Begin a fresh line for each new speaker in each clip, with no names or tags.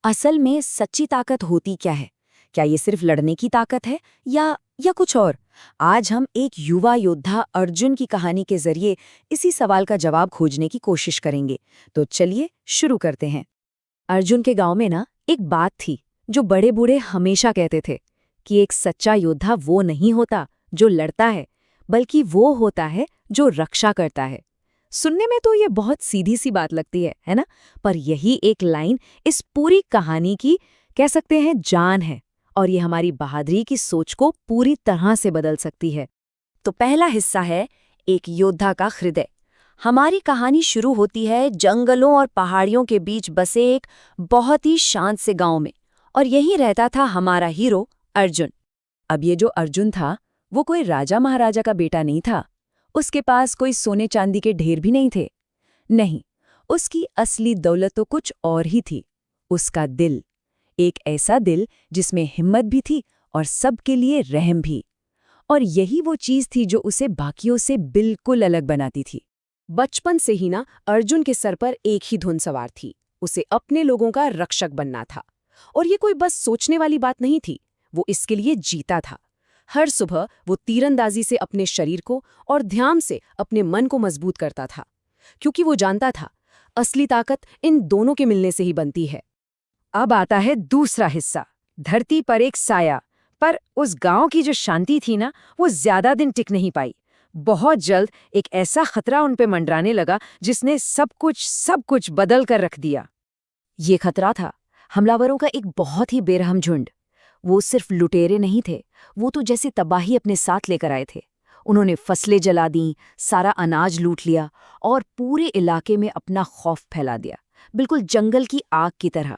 असल में सच्ची ताकत होती क्या है? क्या ये सिर्फ लड़ने की ताकत है या कुछ और? आज हम एक युवा योद्धा अर्जुन की कहानी के जरिए इसी सवाल का जवाब खोजने की कोशिश करेंगे। तो चलिए शुरू करते हैं। अर्जुन के गांव में ना एक बात थी जो बड़े बूढ़े हमेशा कहते थे कि एक सच्चा योद्धा वो नहीं होता जो लड़ता है, बल्कि वो होता है जो रक्षा करता है। सुनने में तो ये बहुत सीधी सी बात लगती है ना? पर यही एक लाइन इस पूरी कहानी की कह सकते हैं जान है, और ये हमारी बहादुरी की सोच को पूरी तरह से बदल सकती है। तो पहला हिस्सा है एक योद्धा का हृदय। हमारी कहानी शुरू होती है जंगलों और पहाड़ियों के बीच बसे एक बहुत ही शांत से गांव में, और यहीं रहता था हमारा हीरो अर्जुन। अब ये जो अर्जुन था वो कोई राजा महाराजा का बेटा नहीं था। उसके पास कोई सोने चांदी के ढेर भी नहीं थे। नहीं, उसकी असली दौलत तो कुछ और ही थी। उसका दिल, एक ऐसा दिल जिसमें हिम्मत भी थी और सबके लिए रहम भी। और यही वो चीज थी जो उसे बाकियों से बिल्कुल अलग बनाती थी। बचपन से ही ना अर्जुन के सर पर एक ही धुन सवार थी, उसे अपने लोगों का रक्षक बनना था। और ये कोई बस सोचने वाली बात नहीं थी, वो इसके लिए जीता था। हर सुबह वो तीरंदाजी से अपने शरीर को और ध्यान से अपने मन को मजबूत करता था, क्योंकि वो जानता था असली ताकत इन दोनों के मिलने से ही बनती है। अब आता है दूसरा हिस्सा, धरती पर एक साया। पर उस गांव की जो शांति थी ना, वो ज्यादा दिन टिक नहीं पाई। बहुत जल्द एक ऐसा खतरा उन पे मंडराने लगा जिसने सब कुछ बदल कर रख दिया। ये खतरा था हमलावरों का एक बहुत ही बेरहम झुंड। वो सिर्फ लुटेरे नहीं थे, वो तो जैसे तबाही अपने साथ लेकर आए थे। उन्होंने फसलें जला दी, सारा अनाज लूट लिया और पूरे इलाके में अपना खौफ फैला दिया, बिल्कुल जंगल की आग की तरह।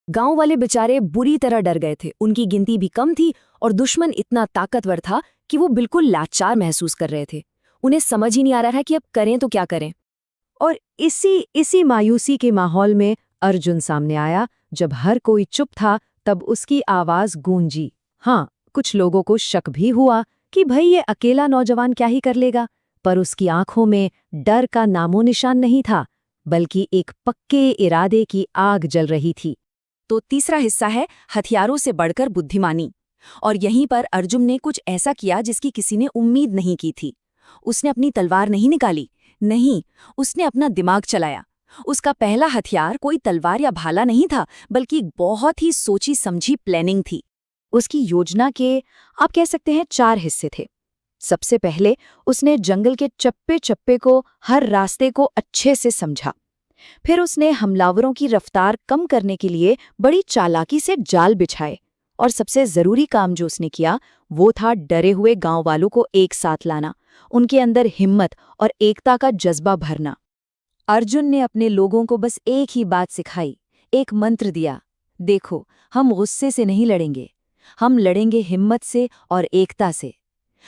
गांव वाले बेचारे बुरी तरह डर गए थे। उनकी गिनती भी कम थी और दुश्मन इतना ताकतवर था कि वो बिल्कुल लाचार महसूस कर रहे थे। उन्हें समझ ही नहीं आ रहा था कि अब करें तो क्या करें। और इसी मायूसी के माहौल में अर्जुन सामने आया। जब हर कोई चुप था तब उसकी आवाज गूंजी। हाँ, कुछ लोगों को शक भी हुआ कि भाई ये अकेला नौजवान क्या ही कर लेगा, पर उसकी आंखों में डर का नामो निशान नहीं था, बल्कि एक पक्के इरादे की आग जल रही थी। तो तीसरा हिस्सा है हथियारों से बढ़कर बुद्धिमानी। और यहीं पर अर्जुन ने कुछ ऐसा किया जिसकी किसी ने उम्मीद नहीं की थी। उसने अपनी तलवार नहीं निकाली, नहीं, उसने अपना दिमाग चलाया। उसका पहला हथियार कोई तलवार या भाला नहीं था, बल्कि एक बहुत ही सोची समझी प्लानिंग थी। उसकी योजना के आप कह सकते हैं 4 हिस्से थे। सबसे पहले उसने जंगल के चप्पे चप्पे को, हर रास्ते को अच्छे से समझा। फिर उसने हमलावरों की रफ्तार कम करने के लिए बड़ी चालाकी से जाल बिछाए। और सबसे जरूरी काम जो उसने किया वो था डरे हुए गांव वालों को एक साथ लाना, उनके अंदर हिम्मत और एकता का जज्बा भरना। अर्जुन ने अपने लोगों को बस एक ही बात सिखाई, एक मंत्र दिया। देखो, हम गुस्से से नहीं लड़ेंगे, हम लड़ेंगे हिम्मत से और एकता से।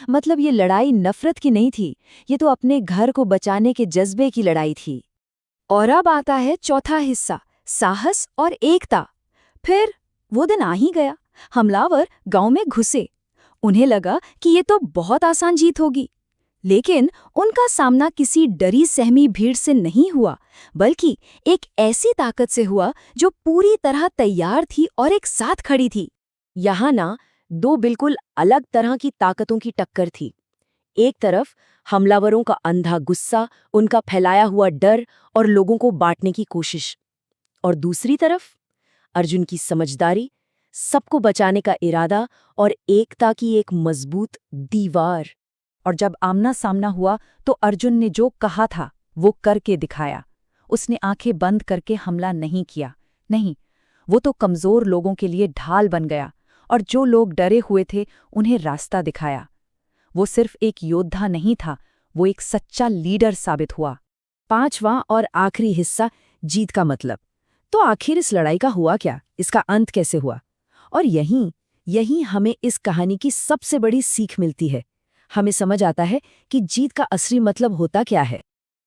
मतलब ये लड़ाई नफरत की नहीं थी, ये तो अपने घर को बचाने के जज्बे की लड़ाई थी। और अब आता है चौथा हिस्सा, साहस और एकता। फिर वो दिन आ ही गया। हमलावर गांव में घुसे। उन्हें लगा कि ये तो बहुत आसान जीत होगी, लेकिन उनका सामना किसी डरी सहमी भीड़ से नहीं हुआ, बल्कि एक ऐसी ताकत से हुआ जो पूरी तरह तैयार थी और एक साथ खड़ी थी। यहाँ ना 2 बिल्कुल अलग तरह की ताकतों की टक्कर थी। एक तरफ हमलावरों का अंधा गुस्सा, उनका फैलाया हुआ डर और लोगों को बांटने की कोशिश, और दूसरी तरफ अर्जुन की समझदारी, सबको बचाने का इरादा और एकता की एक मजबूत दीवार। और जब आमना सामना हुआ तो अर्जुन ने जो कहा था वो करके दिखाया। उसने आंखें बंद करके हमला नहीं किया, नहीं, वो तो कमजोर लोगों के लिए ढाल बन गया, और जो लोग डरे हुए थे उन्हें रास्ता दिखाया। वो सिर्फ एक योद्धा नहीं था, वो एक सच्चा लीडर साबित हुआ। 5वां और आखिरी हिस्सा, जीत का मतलब। तो आखिर इस लड़ाई का हुआ क्या, इसका अंत कैसे हुआ? और यहीं हमें इस कहानी की सबसे बड़ी सीख मिलती है। हमें समझ आता है कि जीत का असली मतलब होता क्या है।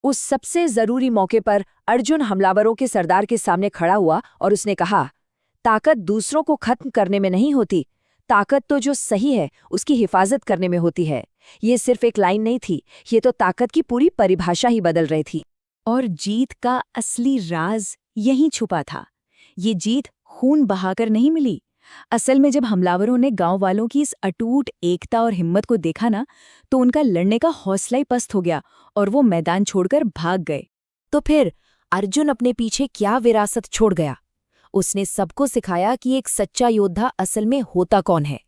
उस सबसे जरूरी मौके पर अर्जुन हमलावरों के सरदार के सामने खड़ा हुआ और उसने कहा, ताकत दूसरों को खत्म करने में नहीं होती, ताकत तो जो सही है उसकी हिफाजत करने में होती है। ये सिर्फ एक लाइन नहीं थी, ये तो ताकत की पूरी परिभाषा ही बदल रही थी। और जीत का असली राज यहीं छुपा था। ये जीत
खून बहाकर नहीं मिली। असल में जब हमलावरों ने गांव वालों की इस अटूट एकता और हिम्मत को देखा ना, तो उनका लड़ने का हौसला ही पस्त हो गया और वो मैदान छोड़कर भाग गए।
तो फिर अर्जुन अपने पीछे क्या विरासत छोड़ गया? उसने सबको सिखाया कि एक सच्चा योद्धा असल में होता कौन है।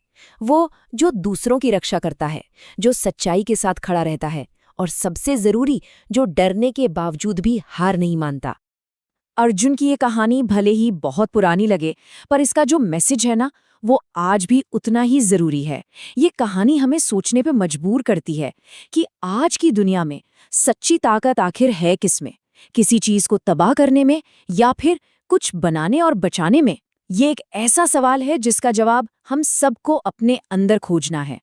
वो जो दूसरों की रक्षा करता है, जो सच्चाई के साथ खड़ा रहता है और सबसे जरूरी, जो डरने के बावजूद भी हार नहीं मानता। अर्जुन की ये कहानी भले ही बहुत पुरानी लगे, पर इसका जो मैसेज है ना, वो आज भी उतना ही जरूरी है। ये कहानी हमें सोचने पे मजबूर करती है कि आज की दुनिया में सच्ची ताकत आखिर है किसमें? किसी चीज को तबाह करने में या फिर कुछ बनाने और बचाने में? ये एक ऐसा सवाल है जिसका जवाब हम सबको अपने अंदर खोजना है।